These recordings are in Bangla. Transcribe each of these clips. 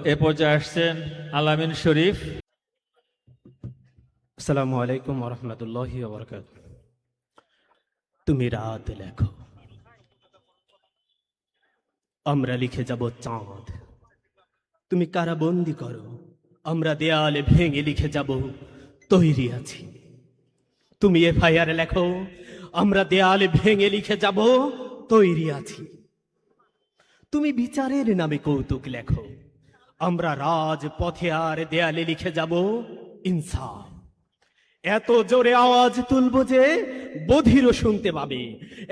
এ পর্যায়ে আসছেন আলামিন শরীফ। আসসালামু আলাইকুম ওয়া রাহমাতুল্লাহি ওয়া বারাকাতুহু। তুমি রাত লেখো, আমরা লিখে যাব চাঁদ। তুমি কারাবন্দি করো, আমরা দেয়ালে ভেঙে লিখে যাব তৈরি আছি। তুমি এফআইআর লেখো, আমরা দেয়ালে ভেঙে লিখে যাব তৈরি আছি। তুমি বিচারের নামে কৌতুক লেখো, আমরা রাজপথে আর দেয়ালে লিখে যাব ইনসাফ। এত জোরে আওয়াজ তুলবো যে বধিরও শুনতে পাবে,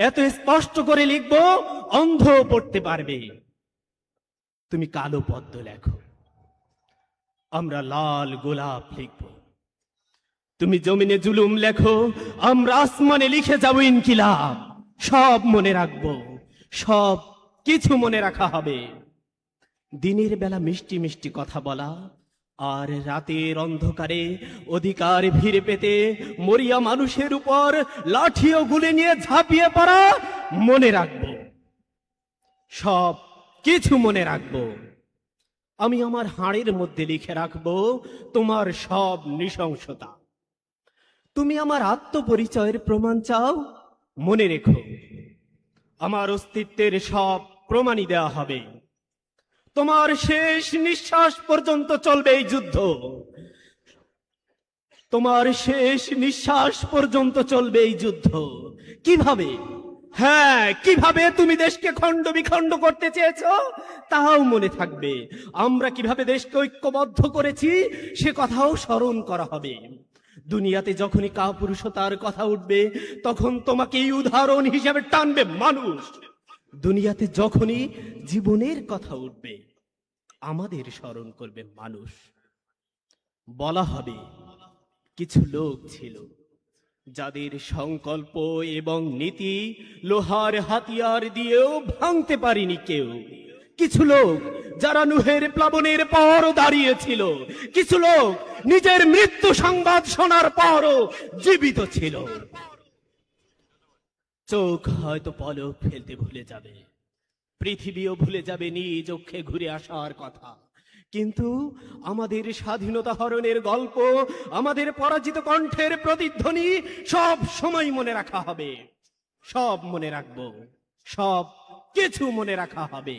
এত স্পষ্ট করে লিখবো অন্ধ পড়তে পারবে। তুমি কালো পদ্ম লেখো, আমরা লাল গোলাপ লিখব। তুমি জমিনে জুলুম লেখো, আমরা আসমানে লিখে যাব ইনকিলাব। সব মনে রাখবো, সব কিছু মনে রাখা হবে। দিনের বেলা মিষ্টি মিষ্টি কথা বলা, আর রাতের অন্ধকারে অধিকার ফিরে পেতে মরিয়া মানুষের উপর লাঠি ও গুলি নিয়ে ঝাঁপিয়ে পড়া মনে রাখবো। সব কিছু মনে রাখবো। আমি আমার হাড়ের মধ্যে লিখে রাখবো তোমার সব নৃশংসতা। তুমি আমার আত্মপরিচয়ের প্রমাণ চাও, মনে রেখো আমার অস্তিত্বের সব প্রমাণই দেওয়া হবে। তোমার শেষ নিঃশ্বাস পর্যন্ত চলবে এই যুদ্ধ, তোমার শেষ নিঃশ্বাস পর্যন্ত চলবে এই যুদ্ধ। কিভাবে? হ্যাঁ, কিভাবে তুমি দেশকে খণ্ড বিখণ্ড করতে চেয়েছো তাও মনে থাকবে। আমরা কিভাবে দেশকে ঐক্যবদ্ধ করেছি সে কথাও স্মরণ করা হবে। দুনিয়াতে যখনই কাপুরুষতার কথা উঠবে তখন তোমাকেই উদাহরণ হিসেবে টানবে মানুষ। দুনিয়াতে যখনই জীবনের কথা উঠবে আমাদের স্মরণ করবে মানুষ। বলা হবে কিছু লোক ছিল যাদের সংকল্প এবং নীতি লোহার হাতিয়ার দিয়েও ভাঙতে পারিনি কেউ। কিছু লোক যারা নুহের প্লাবনের পরও দাঁড়িয়েছিল, কিছু লোক নিজের মৃত্যু সংবাদ শোনার পরও জীবিত ছিল। চোখ হয়তো পলক ফেলতে ভুলে যাবে, পৃথিবীও ভুলে যাবে নিজ অক্ষে ঘুরে আসার কথা, কিন্তু আমাদের স্বাধীনতা হরণের গল্প, আমাদের পরাজিত কণ্ঠের প্রতিধ্বনি সব সময় মনে রাখা হবে। সব মনে রাখবো, সব কিছু মনে রাখা হবে।